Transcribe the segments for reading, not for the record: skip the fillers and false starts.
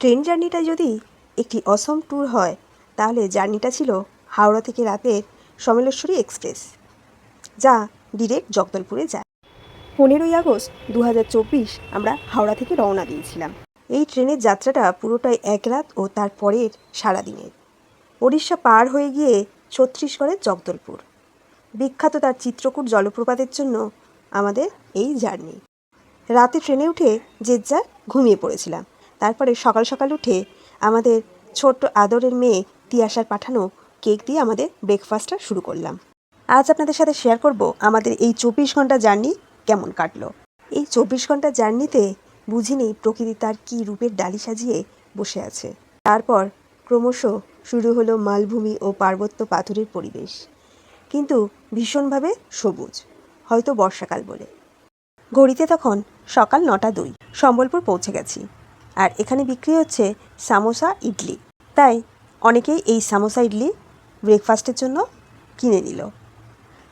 Train জার্নিটা যদি একটি অসম ট্যুর হয় তাহলে জার্নিটা ছিল হাওড়া থেকে রাতের সমলেশ্বরী এক্সপ্রেস, যা ডিরেক্ট জগদলপুরে যায়। 15ই আগস্ট 2024 আমরা হাওড়া থেকে রওনা দিয়েছিলাম। এই ট্রেনের যাত্রাটা পুরোটাই এক রাত ও তার পরের সারাদিনের। ওড়িশা পার হয়ে গিয়ে ছত্তিশগড়ের জগদলপুর, বিখ্যাত তার চিত্রকূট জলপ্রপাতের জন্য আমাদের এই জার্নি। রাতে ট্রেনে উঠে যে যা ঘুমিয়ে পড়েছিলাম। তারপরে সকাল সকাল উঠে আমাদের ছোট্ট আদরের মেয়ে তিয়াশার পাঠানো কেক দিয়ে আমাদের ব্রেকফাস্টটা শুরু করলাম। আজ আপনাদের সাথে শেয়ার করব আমাদের এই 24 ঘন্টা জার্নি কেমন কাটলো। এই 24 ঘন্টা জার্নিতে বুঝিনি প্রকৃতি তার কী রূপের ডালি সাজিয়ে বসে আছে। তারপর ক্রমশ শুরু হলো মালভূমি ও পার্বত্য পাথরের পরিবেশ, কিন্তু ভীষণভাবে সবুজ, হয়তো বর্ষাকাল বলে। ঘড়িতে তখন সকাল 9:02। সম্বলপুর পৌঁছে গেছি, আর এখানে বিক্রি হচ্ছে সামোসা ইডলি। তাই অনেকেই এই সামোসা ইডলি ব্রেকফাস্টের জন্য কিনে নিল।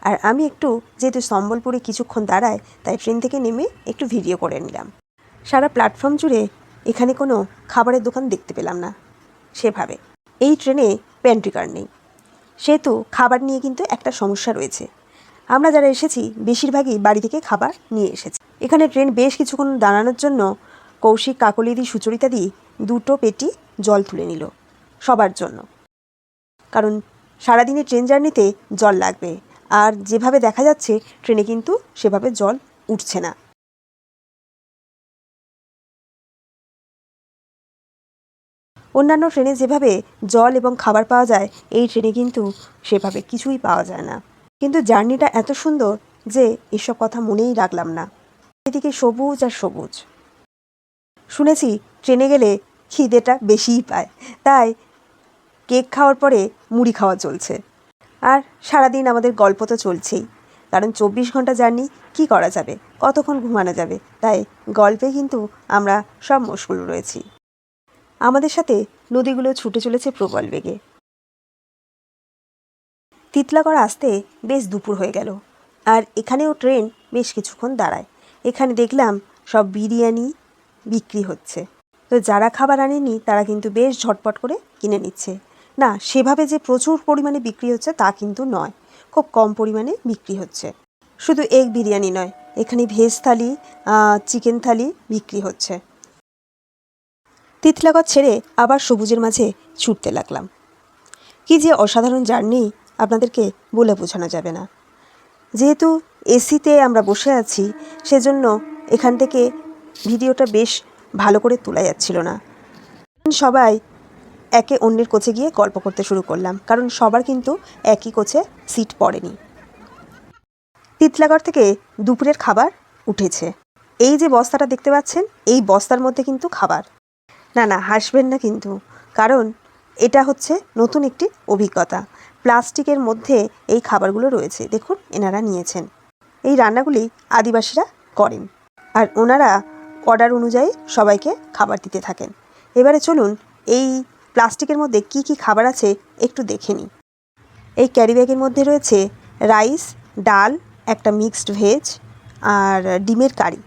আর আমি একটু, যেহেতু সম্বলপুরে কিছুক্ষণ দাঁড়ায়, তাই ট্রেন থেকে নেমে একটু ভিডিও করে নিলাম। সারা প্ল্যাটফর্ম জুড়ে এখানে কোনো খাবারের দোকান দেখতে পেলাম না সেভাবে। এই ট্রেনে প্যান্ট্রি কার নেই, সেহেতু খাবার নিয়ে কিন্তু একটা সমস্যা রয়েছে। আমরা যারা এসেছি বেশিরভাগই বাড়ি থেকে খাবার নিয়ে এসেছি। এখানে ট্রেন বেশ কিছুক্ষণ দাঁড়ানোর জন্য কৌশিক, কাকলিদি, সুচরিতাদি 2টো পেটি জল তুলে নিল সবার জন্য, কারণ সারাদিনের ট্রেন জার্নিতে জল লাগবে। আর যেভাবে দেখা যাচ্ছে ট্রেনে কিন্তু সেভাবে জল উঠছে না। অন্যান্য ট্রেনে যেভাবে জল এবং খাবার পাওয়া যায়, এই ট্রেনে কিন্তু সেভাবে কিছুই পাওয়া যায় না। কিন্তু জার্নিটা এত সুন্দর যে এসব কথা মনেই রাখলাম না। এদিকে সবুজ আর সবুজ। শুনেছি ট্রেনে গেলে খিদেটা বেশিই পায়, তাই কেক খাওয়ার পরে মুড়ি খাওয়া চলছে। আর সারাদিন আমাদের গল্প তো চলছেই, কারণ 24 ঘন্টা জার্নি, কী করা যাবে, কতক্ষণ ঘুমানো যাবে, তাই গল্পে কিন্তু আমরা সব মশগুল রয়েছি। আমাদের সাথে নদীগুলো ছুটে চলেছে প্রবল বেগে। তিতলাগড় আসতে বেশ দুপুর হয়ে গেল, আর এখানেও ট্রেন বেশ কিছুক্ষণ দাঁড়ায়। এখানে দেখলাম সব বিরিয়ানি বিক্রি হচ্ছে, তো যারা খাবার আনেনি তারা কিন্তু বেশ ঝটপট করে কিনে নিচ্ছে। না, সেভাবে যে প্রচুর পরিমাণে বিক্রি হচ্ছে তা কিন্তু নয়, খুব কম পরিমাণে বিক্রি হচ্ছে। শুধু এগ বিরিয়ানি নয়, এখানে ভেজ থালি, চিকেন থালি বিক্রি হচ্ছে। তিতলাগড় ছেড়ে আবার সবুজের মাঝে ছুটতে লাগলাম। কি যে অসাধারণ জার্নি, আপনাদেরকে বলে বোঝানো যাবে না। যেহেতু এসিতে আমরা বসে আছি, সেজন্য এখান থেকে ভিডিওটা বেশ ভালো করে তোলা যাচ্ছিল না। সবাই একে অন্যের কোচে গিয়ে গল্প করতে শুরু করলাম, কারণ সবার কিন্তু একই কোচে সিট পড়েনি। তিতলাগড় থেকে দুপুরের খাবার উঠেছে। এই যে বস্তাটা দেখতে পাচ্ছেন, এই বস্তার মধ্যে কিন্তু খাবার। না না, হাসবেন না কিন্তু, কারণ এটা হচ্ছে নতুন একটি অভিজ্ঞতা। প্লাস্টিকের মধ্যে এই খাবারগুলো রয়েছে, দেখুন এনারা নিয়েছেন। এই রান্নাগুলি আদিবাসীরা করেন, আর ওনারা অর্ডার অনুযায়ী সবাইকে খাবার দিতে থাকেন। এবারে চলুন এই প্লাস্টিকের মধ্যে কি কি খাবার আছে একটু দেখে নিই। এই ক্যারি ব্যাগের মধ্যে রয়েছে রাইস, ডাল, একটা মিক্সড ভেজ, আর ডিমের কারি।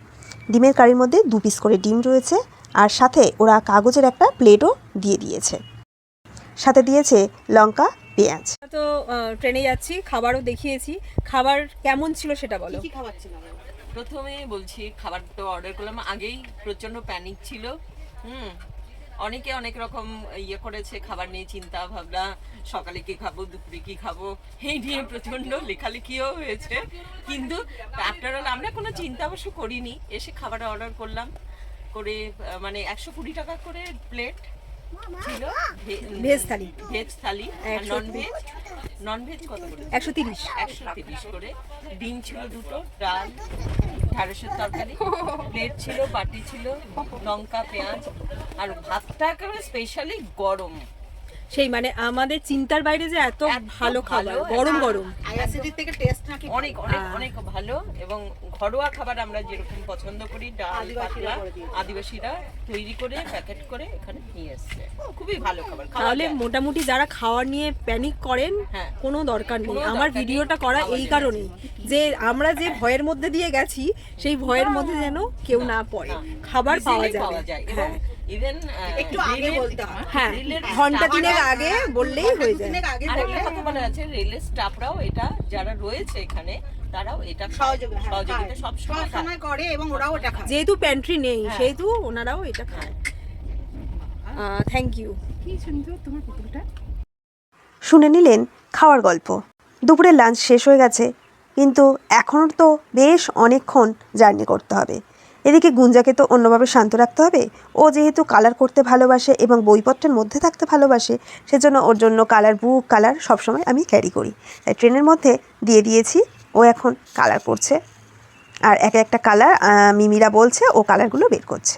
ডিমের কারির মধ্যে 2 পিস করে ডিম রয়েছে, আর সাথে ওরা কাগজের একটা প্লেটও দিয়ে দিয়েছে, সাথে দিয়েছে লঙ্কা, পেঁয়াজ। তো ট্রেনে যাচ্ছি, খাবারও দেখিয়েছি। খাবার কেমন ছিল সেটা বলো। কি খাবার ছিল? প্রথমে বলছি, খাবার তো অর্ডার করলাম, আগেই প্রচন্ড প্যানিক ছিল। অনেকে অনেক রকম ইয়ে করেছে, খাবার নিয়ে চিন্তা ভাবনা, সকালে কি খাবো, দুপুরে কি খাবো, এই নিয়ে প্রচন্ড লেখালেখিও হয়েছে। কিন্তু আফটার অল আমরা কোনো চিন্তা অবশ্য করিনি, এসে খাবার অর্ডার করলাম করে, মানে 120 টাকা করে প্লেট ছিল ভেজ থালি, ভেজ থালি। আর নন ভেজ কত করে? 130 করে। ডিম ছিল 2টো, ডাল, ঢ্যাঁড়সের তরকারি, প্লেট ছিল, বাটি ছিল, লঙ্কা, পেঁয়াজ, আর ভাতটা একেবারে স্পেশালি গরম। সেই মানে আমাদের চিন্তার বাইরে যে এত ভালো খাবার, গরম গরম, আইআরসিটি থেকে টেস্ট নাকি অনেক অনেক অনেক ভালো। এবং ঘরোয়া খাবার আমরা যেরকম পছন্দ করি, ডাল পাতলা, আদিবাসীরা তৈরি করে প্যাকেট করে এখানে নিয়ে এসছে। খুবই ভালো খাবার। তাহলে মোটামুটি যারা খাওয়ার নিয়ে প্যানিক করেন, কোনো দরকার নেই। আমার ভিডিওটা করা এই কারণেই যে আমরা যে ভয়ের মধ্যে দিয়ে গেছি, সেই ভয়ের মধ্যে যেন কেউ না পড়ে, খাবার পাওয়া যায়। এবং ইভেন একটু আগে বলতে হয়। হ্যাঁ, ঘন্টা দিনের আগে বললেই হয়ে যায়। আগে আর বললে একটা কথা বলা আছে, রেলের স্টাফরাও এটা, যারা রয়েছে এখানে তারাও এটা সহযোগিতা সব সময় সময় করে এবং ওরাও এটা খায়। যেহেতু প্যান্ট্রি নেই সেহেতু ওনারাও এটা খায়। Thank you. কি সুন্দর তোমার পুকুরটা। শুনে নিলেন খাওয়ার গল্প। দুপুরের লাঞ্চ শেষ হয়ে গেছে, কিন্তু এখনও তো বেশ অনেকক্ষণ জার্নি করতে হবে। এদিকে গুঞ্জাকে তো অন্যভাবে শান্ত রাখতে হবে। ও যেহেতু কালার করতে ভালোবাসে এবং বইপত্রের মধ্যে থাকতে ভালোবাসে, সেজন্য ওর জন্য কালার বুক, কালার সবসময় আমি ক্যারি করি। তাই ট্রেনের মধ্যে দিয়ে দিয়েছি, ও এখন কালার করছে। আর এক একটা কালার মিমিরা বলছে, ও কালারগুলো বের করছে।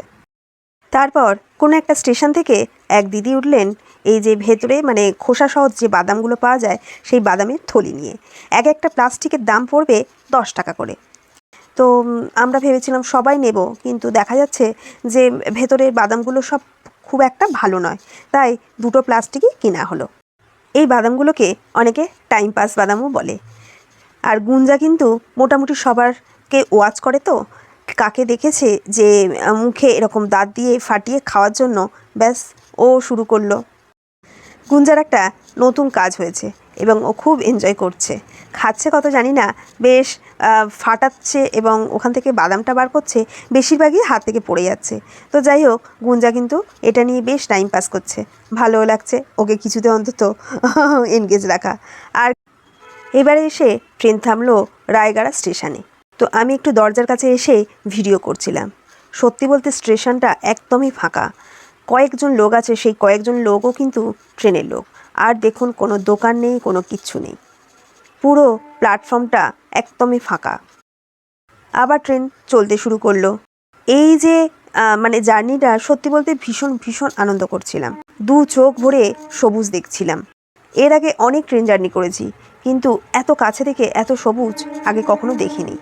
তারপর কোনো একটা স্টেশন থেকে এক দিদি উঠলেন এই যে ভেতরে মানে খোসা সহ যে বাদামগুলো পাওয়া যায় সেই বাদামের থলি নিয়ে। এক একটা প্লাস্টিকের দাম পড়বে 10 টাকা করে। তো আমরা ভেবেছিলাম সবাই নেব, কিন্তু দেখা যাচ্ছে যে ভেতরের বাদামগুলো সব খুব একটা ভালো নয়, তাই দুটো প্লাস্টিকই কেনা হলো। এই বাদামগুলোকে অনেকে টাইম পাস বাদামও বলে। আর গুঞ্জা কিন্তু মোটামুটি সবারকে ওয়াচ করে, তো কাকে দেখেছে যে মুখে এরকম দাঁত দিয়ে ফাটিয়ে খাওয়ার জন্য, ব্যাস ও শুরু করলো। গুঞ্জার একটা নতুন কাজ হয়েছে এবং ও খুব এনজয় করছে। খাচ্ছে কত জানি না, বেশ ফাটাচ্ছে এবং ওখান থেকে বাদামটা বার করছে, বেশিরভাগই হাত থেকে পড়ে যাচ্ছে। তো যাই হোক, গুঞ্জা কিন্তু এটা নিয়ে বেশ টাইম পাস করছে, ভালোও লাগছে ওকে কিছুতে অন্তত এনগেজ রাখা। আর এবারে এসে ট্রেন থামলো রায়গড়া স্টেশনে। তো আমি একটু দরজার কাছে এসে ভিডিও করছিলাম। সত্যি বলতে স্টেশনটা একদমই ফাঁকা। কয়েকজন লোক আছে, সেই কয়েকজন লোকও কিন্তু ট্রেনের লোক। আর দেখুন, কোনো দোকান নেই, কোনো কিচ্ছু নেই, পুরো প্ল্যাটফর্মটা একদমই ফাঁকা। আবার ট্রেন চলতে শুরু করলো। এই যে মানে জার্নিটা সত্যি বলতে ভীষণ ভীষণ আনন্দ করছিলাম। দু চোখ ভরে সবুজ দেখছিলাম। এর আগে অনেক ট্রেন জার্নি করেছি, কিন্তু এত কাছে থেকে এত সবুজ আগে কখনো দেখিনি।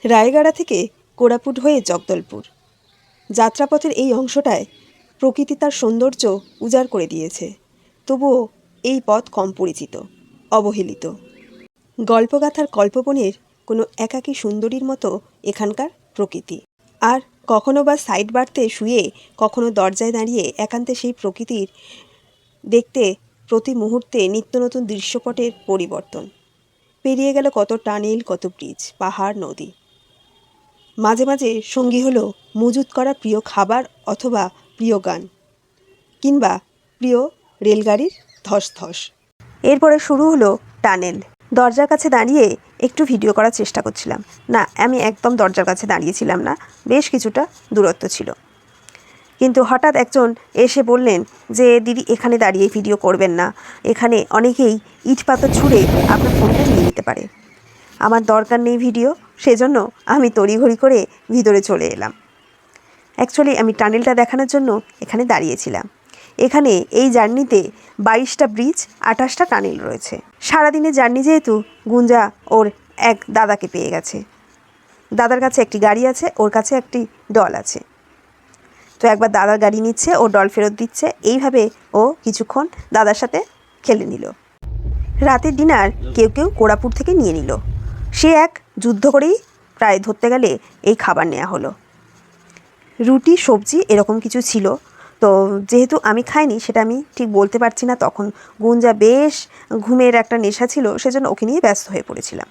রায়গড়া থেকে কোরাপুট হয়ে জগদলপুর যাত্রাপথের এই অংশটায় প্রকৃতি তার সৌন্দর্য উজাড় করে দিয়েছে। তবুও এই পথ কম পরিচিত, অবহেলিত। গল্পগাথার কল্পবনের কোনো একাকী সুন্দরীর মতো এখানকার প্রকৃতি। আর কখনো বা সাইড বাড়তে শুয়ে, কখনো দরজায় দাঁড়িয়ে একান্তে সেই প্রকৃতির দেখতে প্রতি মুহূর্তে নিত্য নতুন দৃশ্যপটের পরিবর্তন। পেরিয়ে গেল কত টানেল, কত ব্রিজ, পাহাড়, নদী। মাঝে মাঝে সঙ্গী হলো মজুত করা প্রিয় খাবার অথবা প্রিয় গান, কিংবা প্রিয় রেলগাড়ির ধস। এরপরে শুরু হলো টানেল। দরজার কাছে দাঁড়িয়ে একটু ভিডিও করার চেষ্টা করছিলাম। না, আমি একদম দরজার কাছে দাঁড়িয়েছিলাম না, বেশ কিছুটা দূরত্ব ছিল। কিন্তু হঠাৎ একজন এসে বললেন যে দিদি, এখানে দাঁড়িয়ে ভিডিও করবেন না, এখানে অনেকেই ইট পাথর ছুঁড়ে আপনার ফোনটা নিয়ে নিতে পারে। আমার দরকার নেই ভিডিও, সেজন্য আমি তড়িঘড়ি করে ভিতরে চলে এলাম। অ্যাকচুয়ালি আমি টানেলটা দেখানোর জন্য এখানে দাঁড়িয়েছিলাম। এখানে এই জার্নিতে 22টা ব্রিজ, 28টা টানেল রয়েছে। সারাদিনের জার্নি যেহেতু, গুঞ্জা ওর এক দাদাকে পেয়ে গেছে। দাদার কাছে একটি গাড়ি আছে, ওর কাছে একটি ডল আছে। তো একবার দাদার গাড়ি নিচ্ছে, ও ডল ফেরত দিচ্ছে। এইভাবে ও কিছুক্ষণ দাদার সাথে খেলে নিল। রাতের ডিনার কেউ কেউ কোরাপুট থেকে নিয়ে নিল। সে এক যুদ্ধ করেই প্রায় ধরতে গেলে এই খাবার নেওয়া হলো। রুটি, সবজি এরকম কিছু ছিল। তো যেহেতু আমি খাইনি, সেটা আমি ঠিক বলতে পারছি না। তখন গুঞ্জা বেশ ঘুমের একটা নেশা ছিল, সেজন্য ওকে নিয়ে ব্যস্ত হয়ে পড়েছিলাম।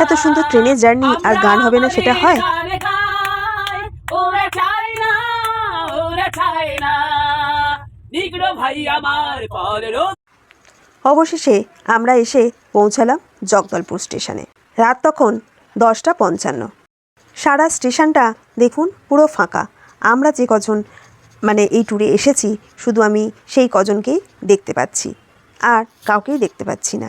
এত সুন্দর ট্রেনের জার্নি আর গান হবে না, সেটা হয়? অবশেষে আমরা এসে পৌঁছালাম জগদলপুর স্টেশনে। রাত তখন 10:55। সারা স্টেশনটা দেখুন পুরো ফাঁকা। আমরা যে কজন মানে এই ট্যুরে এসেছি, শুধু আমি সেই কজনকেই দেখতে পাচ্ছি, আর কাউকেই দেখতে পাচ্ছি না।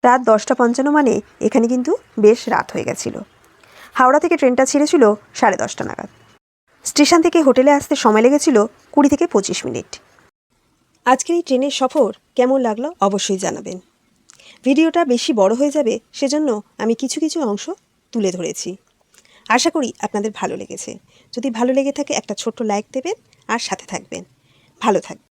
রাত 10:55 মানে এখানে কিন্তু বেশ রাত হয়ে গেছিল। হাওড়া থেকে ট্রেনটা ছেড়েছিল 10:30 নাগাদ। স্টেশন থেকে হোটেলে আসতে সময় লেগেছিল 20 থেকে 25 মিনিট। আজকের এই ট্রেনের সফর কেমন লাগলো অবশ্যই জানাবেন। ভিডিওটা বেশি বড় হয়ে যাবে, সেজন্য আমি কিছু কিছু অংশ তুলে ধরেছি। আশা করি আপনাদের ভালো লেগেছে। যদি ভালো লেগে থাকে একটা ছোট্ট লাইক দেবেন আর সাথে থাকবেন। ভালো থাকবেন।